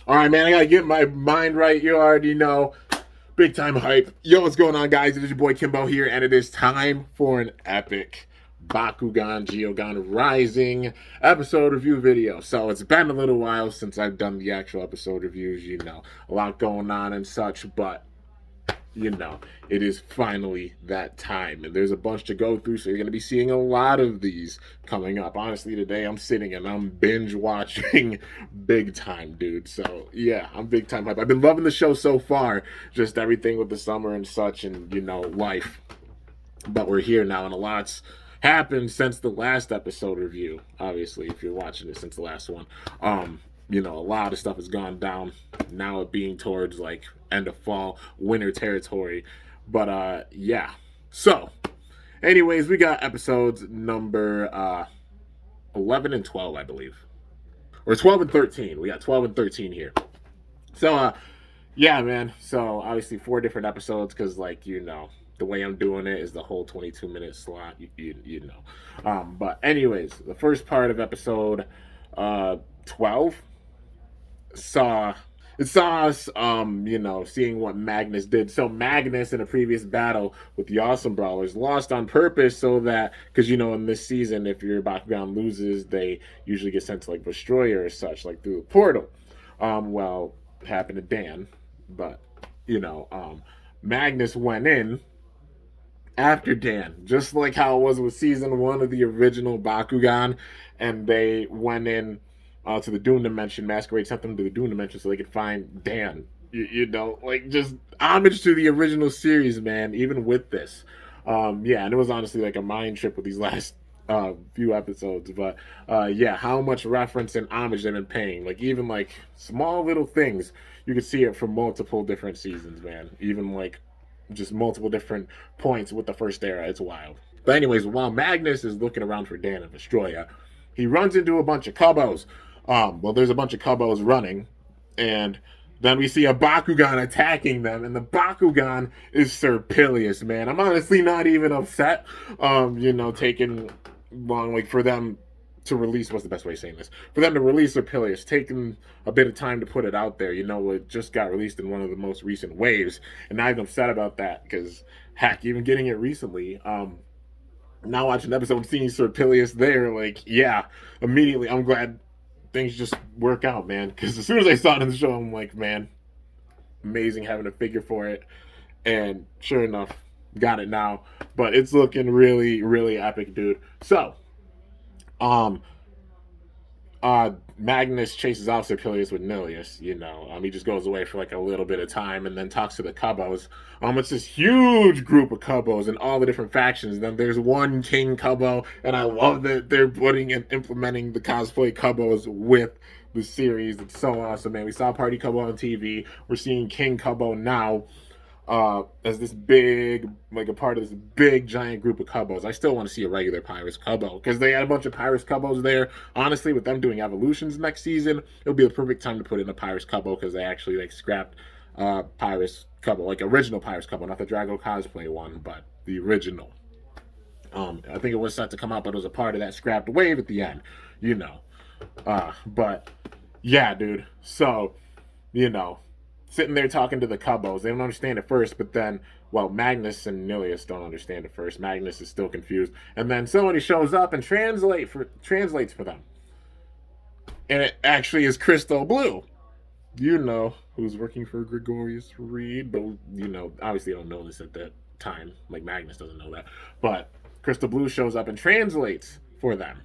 All right, man, I gotta get my mind right. You already know. Big time hype. Yo, what's going on, guys? It is your boy Kimbo here, and it is time for an epic Bakugan Geogan Rising episode review video. So it's been a little while since I've done the actual episode reviews, a lot going on and such, but it is finally that time. And there's a bunch to go through, so you're going to be seeing a lot of these coming up. Honestly, today I'm sitting and I'm binge watching big time, dude. So, yeah, I'm big time hype. I've been loving the show so far, just everything with the summer and such and, life. But we're here now, and a lot's happened since the last episode review. Obviously, if you're watching it since the last one, a lot of stuff has gone down. Now it being towards like end of fall, winter territory. But yeah. So, anyways, we got episodes number 11 and 12, I believe, or 12 and 13. We got 12 and 13 here. So, yeah, man. So obviously 4 different episodes because, the way I'm doing it is the whole 22-minute slot. But anyways, the first part of episode 12 saw it saw us seeing what Magnus did. So Magnus in a previous battle with the Awesome Brawlers lost on purpose so that, because in this season, if your Bakugan loses, they usually get sent to like Destroyer or such, like through a portal. Well, it happened to Dan, but Magnus went in after Dan, just like how it was with season 1 of the original Bakugan, and they went in to the Doom Dimension. Masquerade sent them to the Doom Dimension so they could find Dan. Just homage to the original series, man. Even with this, yeah, and it was honestly like a mind trip with these last few episodes. But yeah, how much reference and homage they've been paying. Like even like small little things, you could see it from multiple different seasons, man. Even like just multiple different points with the first era. It's wild. But anyways, while Magnus is looking around for Dan and Destroya, he runs into a bunch of Cubos. There's a bunch of Cubos running, and then we see a Bakugan attacking them, and the Bakugan is Smartillion, man. I'm honestly not even upset, taking long, like, for them to release, what's the best way of saying this? For them to release Achilles, taking a bit of time to put it out there. It just got released in one of the most recent waves, and I'm upset about that because, heck, even getting it recently, now watching the episode, seeing Smartillion there, like, yeah, immediately I'm glad things just work out, man. Because as soon as I saw it in the show, I'm like, man, amazing having a figure for it, and sure enough, got it now. But it's looking really, really epic, dude. So, um, Magnus chases off Achilles with Nelius. He just goes away for like a little bit of time and then talks to the Cubos. It's this huge group of Cubos and all the different factions. Then there's one King Cubo, and I love that they're putting and implementing the cosplay Cubos with the series. It's so awesome, man. We saw Party Cubo on TV. We're seeing King Cubo now as this big, like a part of this big giant group of Cubos. I still want to see a regular Pyrus Cubo because they had a bunch of Pyrus Cubos there. Honestly, with them doing evolutions next season, it'll be the perfect time to put in a Pyrus Cubo because they actually like scrapped Pyrus Cubo, like original Pyrus Cubo, not the Drago cosplay one, but the original. I think it was set to come out, but it was a part of that scrapped wave at the end, you know. But yeah, dude. So, you know, sitting there talking to the Cubos. They don't understand at first, but then, well, Magnus and Nelius don't understand at first. Magnus is still confused, and then somebody shows up and translates for them, and it actually is Crystal Blue. Who's working for Gregorius Reed, but obviously I don't know this at that time. Like Magnus doesn't know that, but Crystal Blue shows up and translates for them.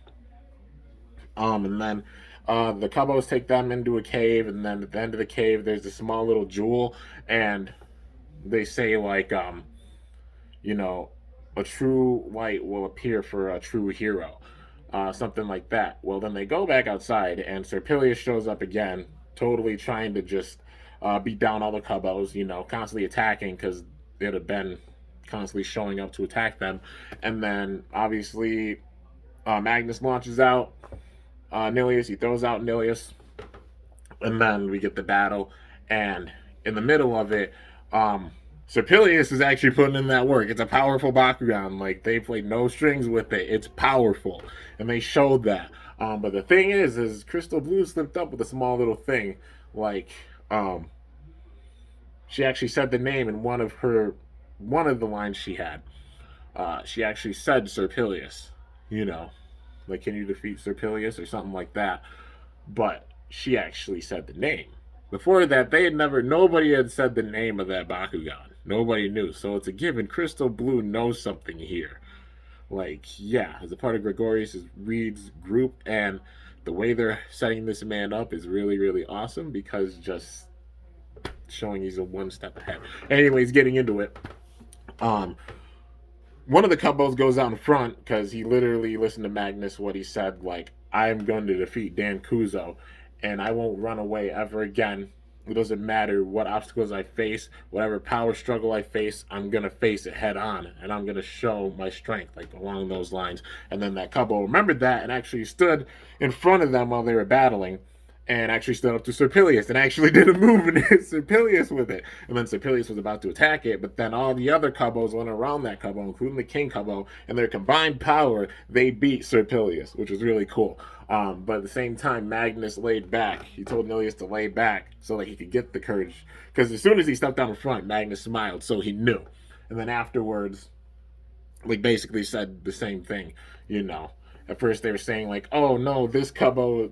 And then the Cubos take them into a cave, and then at the end of the cave, there's a small little jewel, and they say a true light will appear for a true hero, something like that. Well, then they go back outside, and Smartillion shows up again, totally trying to just beat down all the Cubos, constantly attacking because it had been constantly showing up to attack them, and then obviously Magnus launches out. Nelius, he throws out Nelius, and then we get the battle. And in the middle of it, Smartillion is actually putting in that work. It's a powerful Bakugan. Like, they played no strings with it. It's powerful, and they showed that. But the thing is Crystal Blue slipped up with a small little thing. like, she actually said the name in one of the lines she had. She actually said Sirpilius, you know, like, can you defeat Sirpilius or something like that? But she actually said the name. Before that, nobody had said the name of that Bakugan. Nobody knew. So it's a given. Crystal Blue knows something here. Like, yeah, as a part of Gregorius' Reed's group, and the way they're setting this man up is really, really awesome because just showing he's a one step ahead. Anyways, getting into it. Um, One of the couples goes out in front because he literally listened to Magnus what he said, like, I'm going to defeat Dan Kuzo and I won't run away ever again. It doesn't matter what obstacles I face, whatever power struggle I face, I'm going to face it head on and I'm going to show my strength, like along those lines. And then that couple remembered that and actually stood in front of them while they were battling and actually stood up to Sirpilius and actually did a move and hit Sirpilius with it. And then Sirpilius was about to attack it, but then all the other Cubos went around that Cubo, including the King Cubo, and their combined power, they beat Sirpilius, which was really cool. But at the same time, Magnus laid back. He told Nelius to lay back so that he could get the courage. Because as soon as he stepped down in front, Magnus smiled, so he knew. And then afterwards, like, basically said the same thing, you know. At first they were saying, like, oh no, this Cubbo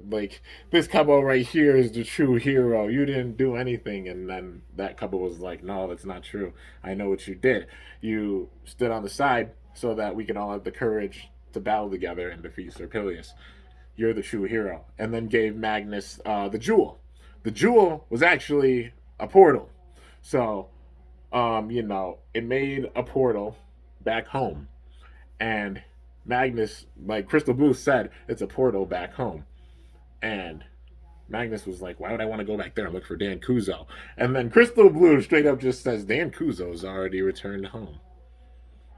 right here is the true hero. You didn't do anything. And then that Cubbo was like, no, that's not true. I know what you did. You stood on the side so that we can all have the courage to battle together and defeat Sirpilius. You're the true hero. And then gave Magnus the jewel. The jewel was actually a portal. So, you know, it made a portal back home. And Magnus, like Crystal Blue said, it's a portal back home. And Magnus was like, why would I want to go back there and look for Dan Kuzo? And then Crystal Blue straight up just says, Dan Kuzo's already returned home.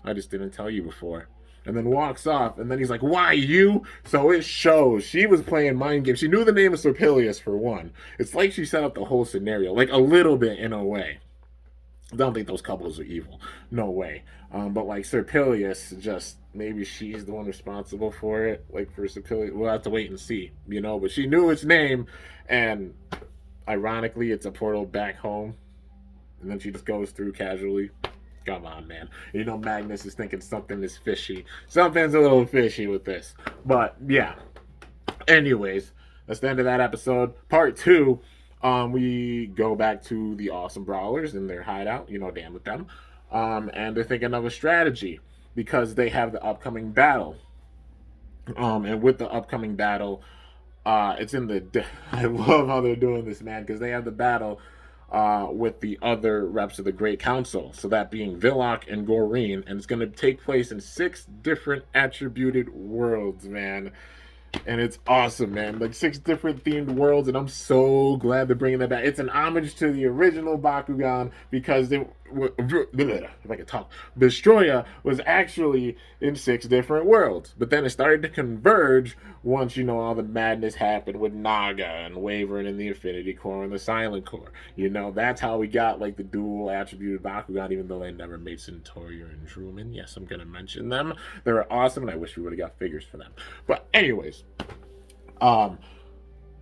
I just didn't tell you before. And then walks off, and then he's like, why you? So it shows she was playing mind games. She knew the name of Sirpilius, for one. It's like she set up the whole scenario, like a little bit in a way. I don't think those couples are evil. No way. But like Sirpilius, just maybe she's the one responsible for it. Like for Sirpilius, we'll have to wait and see, you know. But she knew its name, and ironically, it's a portal back home. And then she just goes through casually. Come on, man. You know, Magnus is thinking something is fishy. Something's a little fishy with this. But yeah. Anyways, that's the end of that episode. Part 2. We go back to the awesome brawlers in their hideout, you know, damn with them. And they're thinking of a strategy because they have the upcoming battle. And with the upcoming battle, it's in the. I love how they're doing this, man, because they have the battle with the other reps of the Great Council. So that being Villock and Goreen, and it's going to take place in 6 different attributed worlds, man. And it's awesome, man. Like 6 different themed worlds, and I'm so glad they're bringing that back. It's an homage to the original Bakugan because they, if I could talk, Destroya was actually in 6 different worlds. But then it started to converge once, you know, all the madness happened with Naga and Wavering in the Infinity Core and the Silent Core. You know, that's how we got like the dual attributed Bakugan, even though they never made Centurion and Truman. Yes, I'm going to mention them. They were awesome, and I wish we would have got figures for them. But anyways,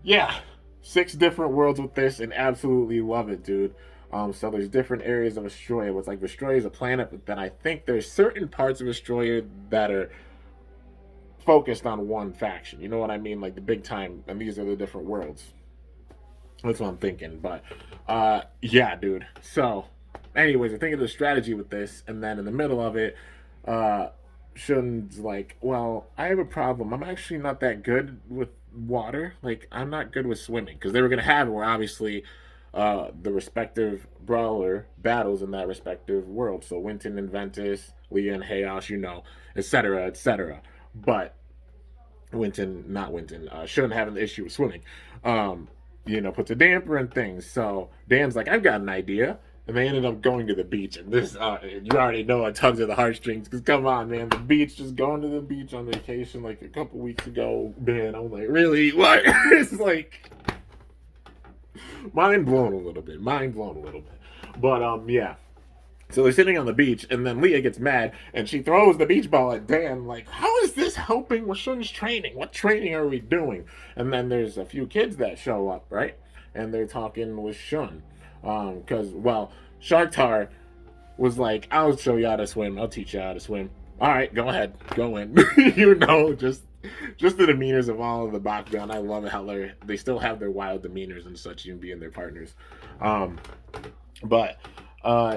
yeah, 6 different worlds with this, and absolutely love it, dude. So there's different areas of Vestroia. It's like Vestroia is a planet, but then I think there's certain parts of Vestroia that are focused on one faction. You know what I mean? Like the big time, and these are the different worlds. That's what I'm thinking. But yeah, dude. So, anyways, I'm thinking of the strategy with this, and then in the middle of it, Shun's like, well, I have a problem. I'm actually not that good with water. Like, I'm not good with swimming. Because they were going to have it where, obviously, the respective brawler battles in that respective world. So, Winton and Ventus, Leah and Hayash, you know, etc., etc. But not Winton, Shun having the issue with swimming, you know, puts a damper in things. So, Dan's like, I've got an idea. And they ended up going to the beach. And this, you already know it tugs at the heartstrings. Because come on, man. The beach, just going to the beach on vacation like a couple weeks ago. Man, I'm like, really? What? It's like, mind blown a little bit. But, yeah. So they're sitting on the beach. And then Leah gets mad. And she throws the beach ball at Dan. Like, how is this helping with Shun's training? What training are we doing? And then there's a few kids that show up, right? and they're talking with Shun. Because, well, Sharktar was like, I'll show you how to swim. I'll teach you how to swim. All right, go ahead. Go in. Just the demeanors of all of the Bakugan. I love it how they still have their wild demeanors and such, even being their partners. Um, but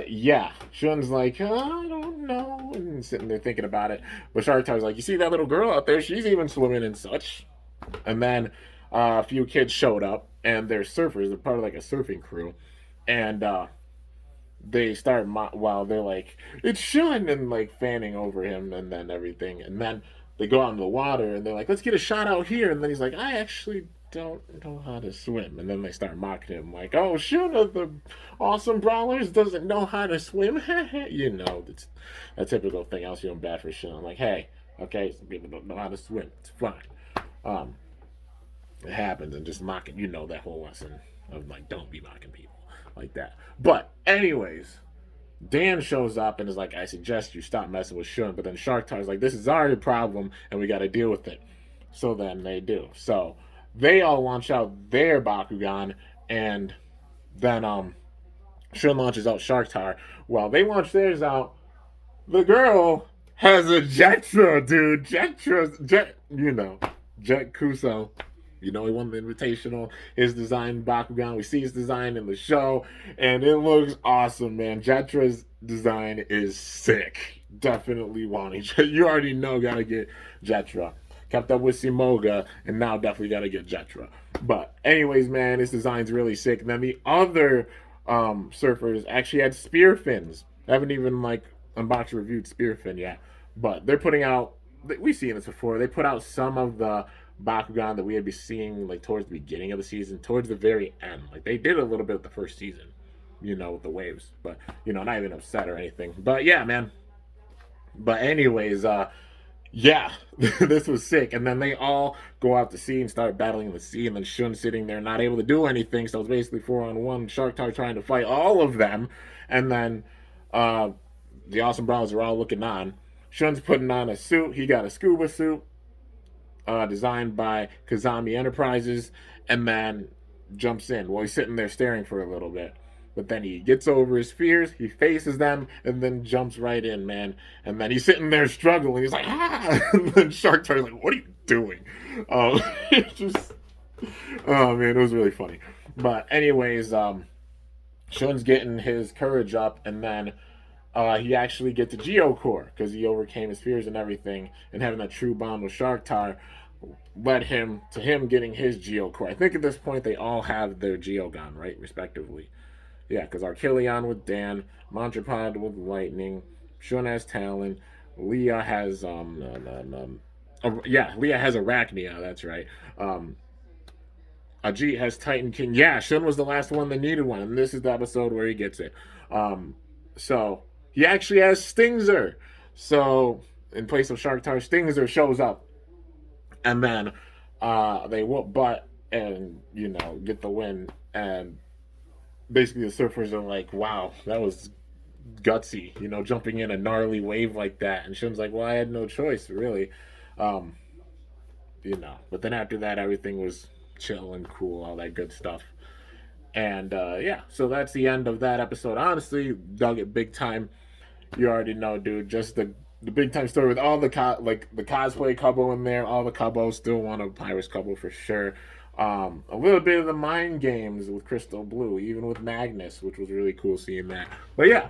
yeah, Shun's like, I don't know, and sitting there thinking about it. But Sharktar's like, you see that little girl out there? She's even swimming and such. And then a few kids showed up, and they're surfers. They're part of like a surfing crew, and they start while they're like, it's Shun, and like fanning over him, and then everything, and then they go out in the water, and they're like, let's get a shot out here, and then he's like, I actually don't know how to swim, and then they start mocking him like, oh, Shun of the awesome brawlers doesn't know how to swim. You know, it's a typical thing. I was feeling bad for Shun. I'm like, hey, okay, some people don't know how to swim, it's fine. um it happens, and just mocking, that whole lesson of like, don't be mocking people like that. But anyways, Dan shows up and is like, I suggest you stop messing with Shun. But then Sharktar's like, this is our problem and we got to deal with it. So then they do. So they all launch out their Bakugan, and then Shun launches out Sharktar. While they launch theirs out, the girl has a Jetra, dude. Jet Kuso. He won the Invitational. His design Bakugan. We see his design in the show, and it looks awesome, man. Jetra's design is sick. Definitely wanting. You already know, gotta get Jetra. Kept up with Simoga, and now definitely gotta get Jetra. But anyways, man, this design's really sick. And then the other surfers actually had spear fins. I haven't even like unboxed or reviewed spear fin yet, but they're putting out. We've seen this before. They put out some of the Bakugan that we had been seeing like towards the beginning of the season, towards the very end. Like they did a little bit with the first season, with the waves, but not even upset or anything. But yeah, man. But anyways, yeah, this was sick. And then they all go out to sea and start battling in the sea, and then Shun sitting there not able to do anything. So it's basically 4-on-1. Sharktar trying to fight all of them, and then the Awesome Brawlers are all looking on. Shun's putting on a suit. He got a scuba suit. Designed by Kazami Enterprises, and then jumps in. Well, he's sitting there staring for a little bit, but then he gets over his fears, he faces them, and then jumps right in, man. And then he's sitting there struggling. He's like, ah! And then Sharktar's like, what are you doing? It's just, oh man, it was really funny. But anyways, Shun's getting his courage up, and then he actually gets a Geo Core because he overcame his fears and everything, and having that true bond with Sharktar led him to him getting his Geo Core. I think at this point they all have their Geogan, right, respectively. Yeah, because Achilles with Dan, Mantrapod with Lightning, Shun has Talon, Leah has Leah has Arachnia. That's right. Ajit has Titan King. Yeah, Shun was the last one that needed one, and this is the episode where he gets it. So he actually has Stingzer. So in place of Sharktar, Stingzer shows up, and then they whoop butt and get the win. And basically the surfers are like, "Wow, that was gutsy," jumping in a gnarly wave like that. And Shun's like, "Well, I had no choice, really." Um, But then after that, everything was chill and cool, all that good stuff. And yeah, so that's the end of that episode. Honestly, dug it big time. You already know, dude. Just the big time story with all the the cosplay couple in there. All the couples still want a Pirates couple for sure. A little bit of the mind games with Crystal Blue, even with Magnus, which was really cool seeing that. But yeah,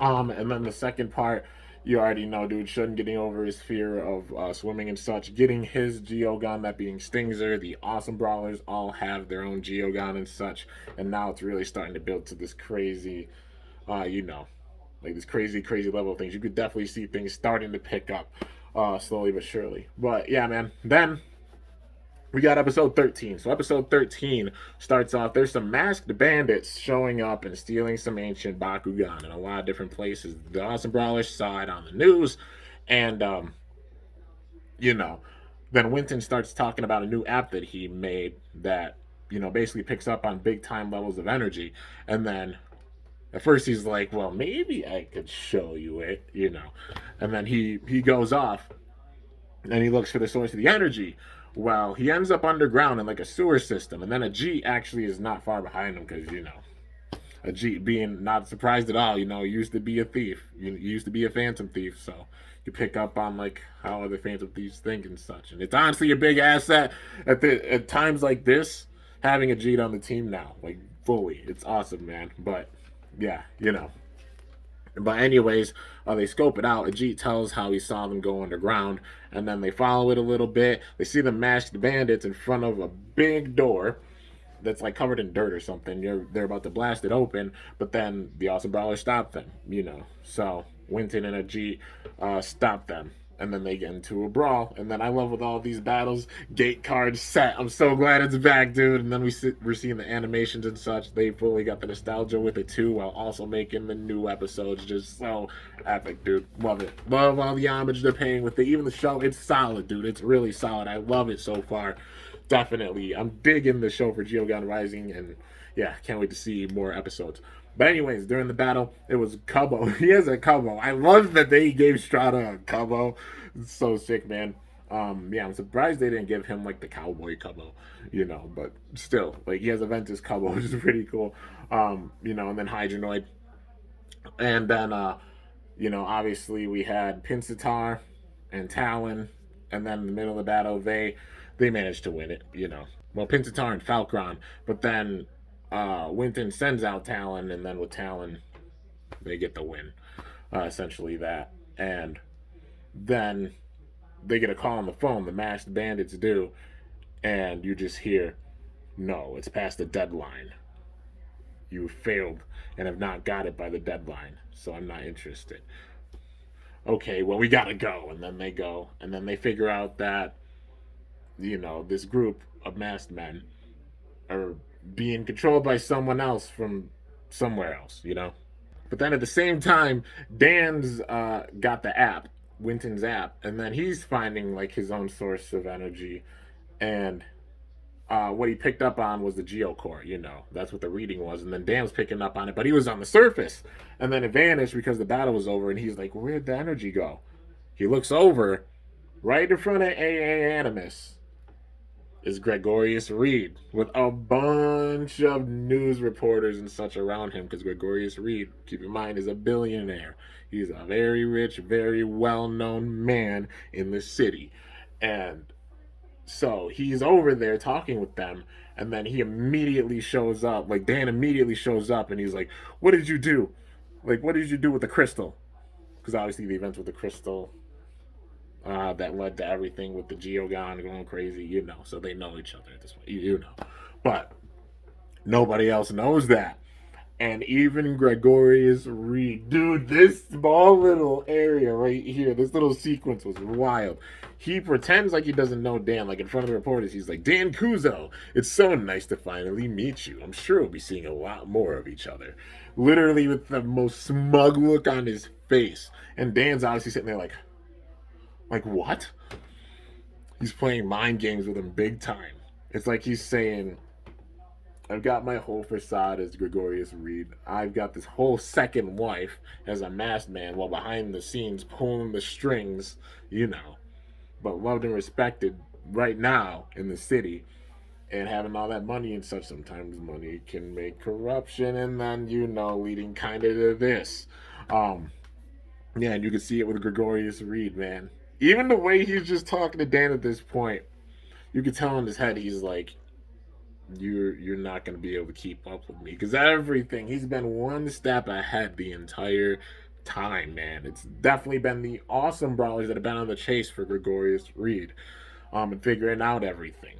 and then the second part, you already know, dude. Shun getting over his fear of swimming and such, getting his Geogan, that being Stingzer. The Awesome Brawlers all have their own Geogan and such, and now it's really starting to build to this crazy, like this crazy level of things. You could definitely see things starting to pick up, slowly but surely. But yeah, man. Then we got episode 13. So episode 13 starts off, there's some masked bandits showing up and stealing some ancient Bakugan in a lot of different places. The Awesome Brawlers saw it on the news, and then Winton starts talking about a new app that he made that basically picks up on big time levels of energy. And then at first he's like, well, maybe I could show you it. And then he goes off and he looks for the source of the energy. Well, he ends up underground in like a sewer system, and then a G actually is not far behind him because a G being not surprised at all. Used to be a thief. You used to be a phantom thief, so you pick up on like how other phantom thieves think and such. And it's honestly a big asset at times like this. Having a G on the team now, like fully, it's awesome, man. But yeah. But anyways, they scope it out. Ajit tells how he saw them go underground, and then they follow it a little bit. They see the masked bandits in front of a big door that's like covered in dirt or something. They're about to blast it open, but then the Awesome Brawler stopped them. So Winton and Ajit stop them, and then they get into a brawl. And then I love with all these battles, gate cards set. I'm so glad it's back, dude. And then we're seeing the animations and such. They fully got the nostalgia with it too, while also making the new episodes just so epic, dude. Love it. Love all the homage they're paying with it. Even the show, it's solid, dude. It's really solid. I love it so far. Definitely. I'm digging the show for Geogan Rising, and yeah, can't wait to see more episodes. But anyways, during the battle, it was Cubbo. He has a Cubbo. I love that they gave Strata a Cubbo. It's so sick, man. Yeah, I'm surprised they didn't give him like the cowboy Cubbo, but still, like he has a Ventus Cubbo, which is pretty cool. And then Hydronoid. And then obviously we had Pinsittar and Talon, and then in the middle of the battle, they managed to win it. Well, Pinsittar and Falcron, but then Winton sends out Talon, and then with Talon, they get the win. Essentially that, and then they get a call on the phone. The masked bandits do, and you just hear, "No, it's past the deadline. You failed and have not got it by the deadline, so I'm not interested." Okay, well, we gotta go. And then they go, and then they figure out that this group of masked men are being controlled by someone else from somewhere else. But then at the same time, Dan's got the app, Winton's app, and then he's finding like his own source of energy. And what he picked up on was the geocore. That's what the reading was. And then Dan was picking up on it, but he was on the surface. And then it vanished because the battle was over, and he's like, where'd the energy go? He looks over, right in front of AA Animus is Gregorius Reed with a bunch of news reporters and such around him, because Gregorius Reed, keep in mind, is a billionaire. He's a very rich, very well-known man in the city. And so he's over there talking with them, and then he immediately shows up. Like, Dan immediately shows up, and he's like, what did you do? Like, what did you do with the crystal? Because obviously the events with the crystal that led to everything with the Geogan going crazy, so they know each other at this point, But nobody else knows that. And even Gregorius Reed, dude, this small little area right here, this little sequence was wild. He pretends like he doesn't know Dan, like in front of the reporters. He's like, Dan Kuzo, it's so nice to finally meet you. I'm sure we'll be seeing a lot more of each other. Literally with the most smug look on his face. And Dan's obviously sitting there like what? He's playing mind games with him big time. It's like he's saying, I've got my whole facade as Gregorius Reed. I've got this whole second wife as a masked man, while behind the scenes pulling the strings, but loved and respected right now in the city, and having all that money and such. Sometimes money can make corruption, and then leading kind of to this. Yeah, and you can see it with Gregorius Reed, man. Even the way he's just talking to Dan at this point, you can tell in his head he's like, you're not going to be able to keep up with me, because everything, he's been one step ahead the entire time, man. It's definitely been the awesome brawlers that have been on the chase for Gregorius Reed, and figuring out everything.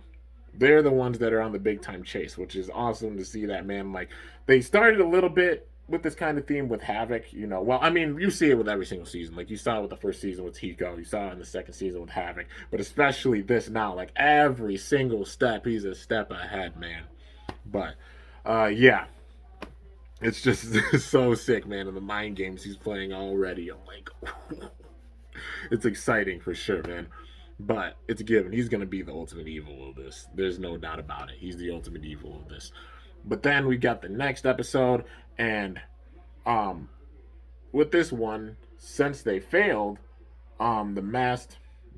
They're the ones that are on the big time chase, which is awesome to see that, man. Like, they started a little bit with this kind of theme with Havoc. Well, I mean, you see it with every single season. Like, you saw it with the first season with Tico, you saw it in the second season with Havoc, but especially this now. Like, every single step, he's a step ahead, man. But yeah, it's just so sick, man. And the mind games he's playing already, I'm like, it's exciting for sure, man. But it's a given. He's going to be the ultimate evil of this. There's no doubt about it. He's the ultimate evil of this. But then we got the next episode, and with this one, since they failed, the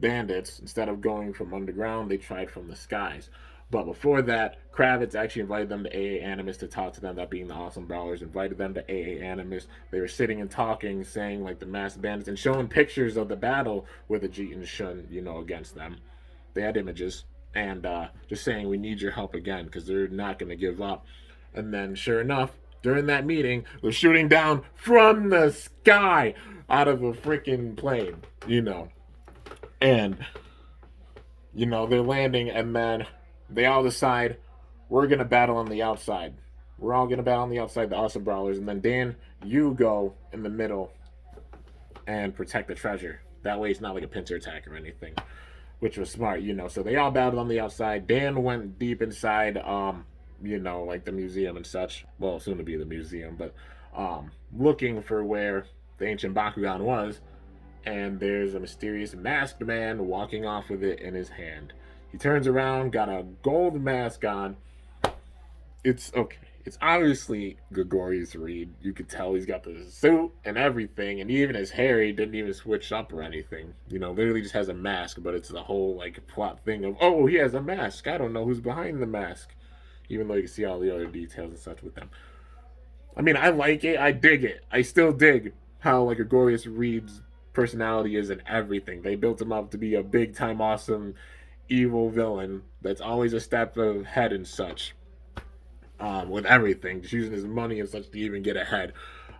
bandits, instead of going from underground, they tried from the skies. But before that, Kravitz actually invited them to AA Animus to talk to them, that being the Awesome Brawlers, invited them to AA Animus. They were sitting and talking, saying like the masked bandits, and showing pictures of the battle with Ajit and Shun, against them. They had images, and just saying, we need your help again, because they're not going to give up. And then, sure enough, during that meeting, they're shooting down from the sky out of a freaking plane, And, they're landing, and then they all decide, we're going to battle on the outside. We're all going to battle on the outside, the Awesome Brawlers. And then, Dan, you go in the middle and protect the treasure. That way it's not like a pincer attack or anything, which was smart, So they all battled on the outside. Dan went deep inside, like the museum and such. Well, soon to be the museum, but looking for where the ancient Bakugan was. And there's a mysterious masked man walking off with it in his hand. He turns around, got a gold mask on. It's okay. It's obviously Gregorius Reed. You could tell he's got the suit and everything, and even his hair, he didn't even switch up or anything. Literally just has a mask, but it's the whole like plot thing of, oh, he has a mask. I don't know who's behind the mask, even though you can see all the other details and such with them. I mean, I like it. I dig it. I still dig how like Gregorius Reed's personality is and everything. They built him up to be a big time awesome evil villain that's always a step ahead and such. With everything, just using his money and such to even get ahead.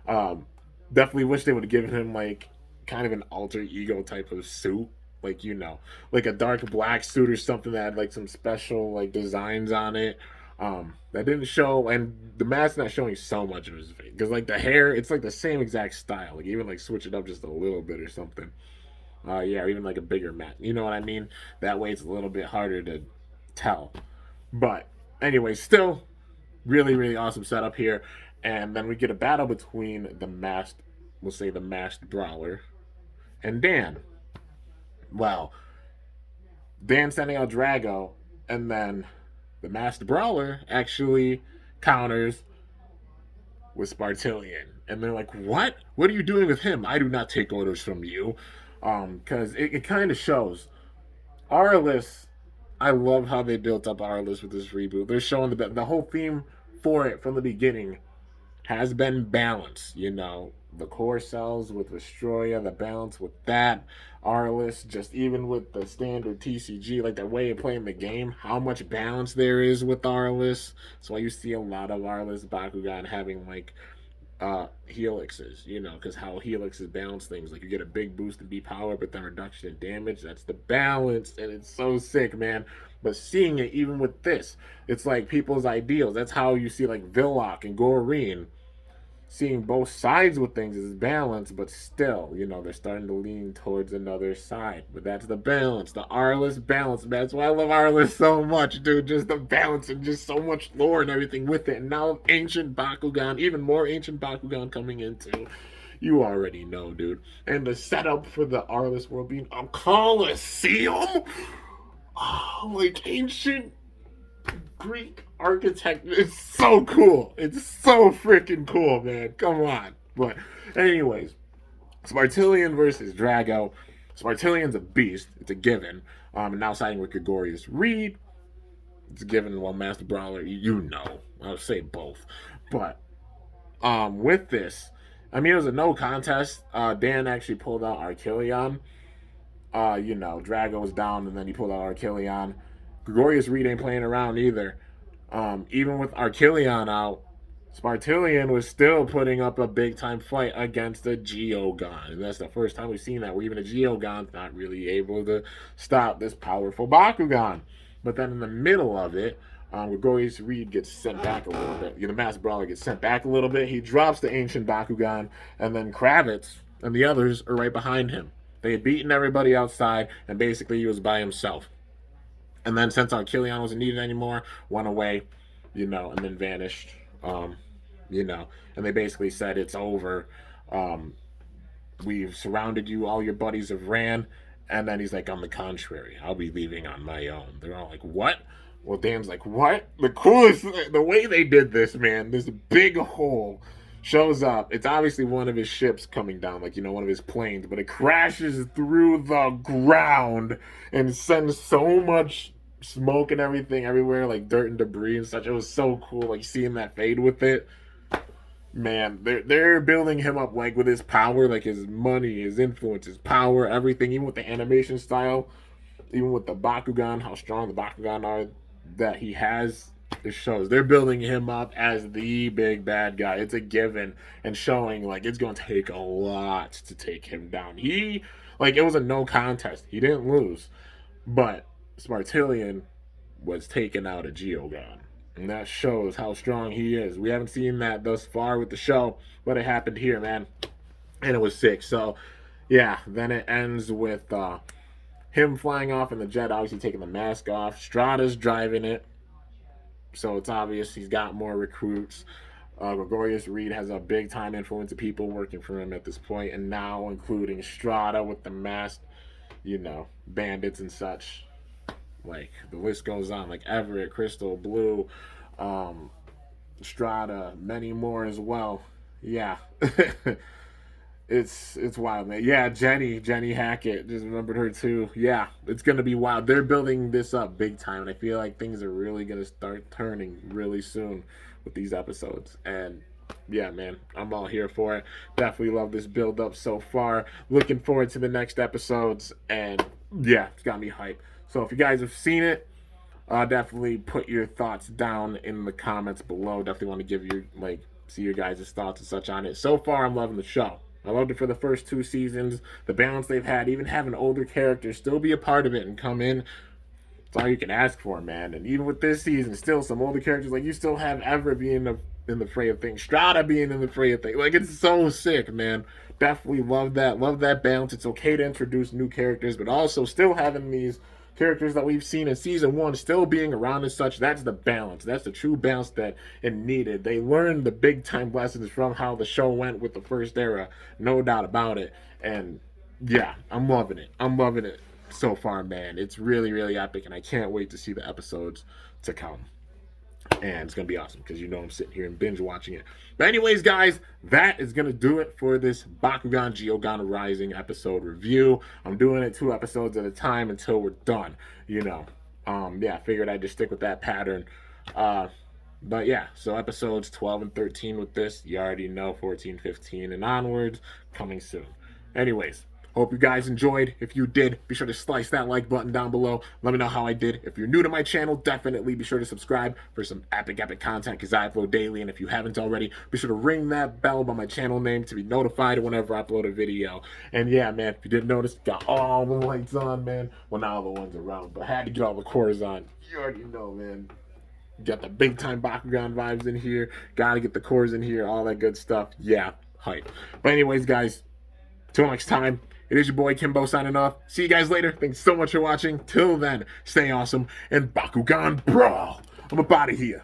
Definitely wish they would have given him like kind of an alter ego type of suit, like like a dark black suit or something that had like some special like designs on it. That didn't show, and the mask's not showing so much of his face because like the hair, it's like the same exact style. Like even like switch it up just a little bit or something. Yeah, or even like a bigger mask. You know what I mean? That way it's a little bit harder to tell. But anyway, still really, really awesome setup here. And then we get a battle between we'll say the masked brawler, and Dan. Well, Dan sending out Drago, and then the masked brawler actually counters with Smartillion. And they're like, what? What are you doing with him? I do not take orders from you. Because it kind of shows. Arliss, I love how they built up Arliss with this reboot. They're showing the whole theme for it from the beginning has been balance. The core cells with Vestroya, the balance with that. Arliss, just even with the standard TCG, like the way of playing the game, how much balance there is with Arliss. That's why you see a lot of Arliss Bakugan having like helixes, because how helixes balance things. Like you get a big boost in B power, but then reduction in damage. That's the balance, and it's so sick, man. But seeing it even with this, it's like people's ideals. That's how you see like Villock and Goreen. Seeing both sides with things is balance, but still, they're starting to lean towards another side. But that's the balance, the Arliss balance. That's why I love Arliss so much, dude. Just the balance and just so much lore and everything with it. And now ancient Bakugan, even more ancient Bakugan coming into. You already know, dude. And the setup for the Arliss world being a Coliseum. Oh, like ancient Greek architect. It's so cool. It's so freaking cool, man. Come on. But anyways, Smartillion versus Drago. Smartillion's a beast. It's a given. And now siding with Gregorius Reed. It's a given. Well, Master Brawler, I'll say both. But with this, I mean, it was a no contest. Dan actually pulled out Achilles. Drago was down, and then he pulled out Achilles. Gregorius Reed ain't playing around either. Even with Achilles out, Smartillion was still putting up a big time fight against the Geogan. And that's the first time we've seen that, where even a Geogan's not really able to stop this powerful Bakugan. But then in the middle of it, Gregorius Reed gets sent back a little bit. The Master Brawler gets sent back a little bit. He drops the ancient Bakugan, and then Kravitz and the others are right behind him. They had beaten everybody outside, and basically he was by himself. And then since Achilles wasn't needed anymore, went away, and then vanished, and they basically said, it's over. We've surrounded you. All your buddies have ran. And then he's like, on the contrary, I'll be leaving on my own. They're all like, what? Well, Dan's like, what? The way they did this, man, this big hole shows up. It's obviously one of his ships coming down, like, you know, one of his planes, but it crashes through the ground and sends so much smoke and everything everywhere, like dirt and debris and such. It was so cool, like seeing that fade with it. Man, they're building him up like with his power, like his money, his influence, his power, everything, even with the animation style, even with the Bakugan, how strong the Bakugan are that he has. It shows they're building him up as the big bad guy. It's a given, and showing like it's going to take a lot to take him down. He, like, it was a no contest. He didn't lose, but Smartillion was taken out of Geogan. And that shows how strong he is. We haven't seen that thus far with the show, but it happened here, man. And it was sick. So, yeah, then it ends with him flying off in the jet, obviously taking the mask off. Strada's driving it. So it's obvious he's got more recruits. Gregorius Reed has a big time influence of people working for him at this point, and now including Strada with the masked, you know, bandits and such. Like, the list goes on. Like Everett, Crystal, Blue, Strada, many more as well. Yeah. It's wild, man. Yeah, Jenny Hackett. Just remembered her too. Yeah, it's gonna be wild. They're building this up big time, and I feel like things are really gonna start turning really soon with these episodes. And yeah, man, I'm all here for it. Definitely love this build up so far. Looking forward to the next episodes, and yeah, it's got me hyped. So if you guys have seen it, definitely put your thoughts down in the comments below. Definitely want to give you, like, see your guys' thoughts and such on it. So far, I'm loving the show. I loved it for the first 2 seasons. The balance they've had, even having older characters still be a part of it and come in. It's all you can ask for, man. And even with this season, still some older characters, like, you still have Everett being in the fray of things, Strada being in the fray of things. Like, it's so sick, man. Definitely love that. Love that balance. It's okay to introduce new characters, but also still having these characters that we've seen in season 1 still being around and such. That's the balance. That's the true balance that it needed. They learned the big time lessons from how the show went with the first era, no doubt about it. And yeah, I'm loving it. I'm loving it so far, man. It's really, really epic, and I can't wait to see the episodes to come. And it's going to be awesome because, you know, I'm sitting here and binge watching it. But anyways, guys, that is going to do it for this Bakugan Geogan Rising episode review. I'm doing it 2 episodes at a time until we're done, you know. Yeah, I figured I'd just stick with that pattern. But yeah, so episodes 12 and 13 with this, you already know, 14, 15, and onwards, coming soon. Anyways, hope you guys enjoyed. If you did, be sure to slice that like button down below. Let me know how I did. If you're new to my channel, definitely be sure to subscribe for some epic content because I upload daily. And if you haven't already, be sure to ring that bell by my channel name to be notified whenever I upload a video. And yeah, man, if you didn't notice, got all the lights on, man. Well, not all the ones around, but I had to get all the cores on. You already know, man. Got the big time Bakugan vibes in here. Gotta get the cores in here, all that good stuff. Yeah, hype. But anyways, guys, till next time. It is your boy Kimbo signing off. See you guys later. Thanks so much for watching. Till then, stay awesome and Bakugan Brawl. I'm up out of here.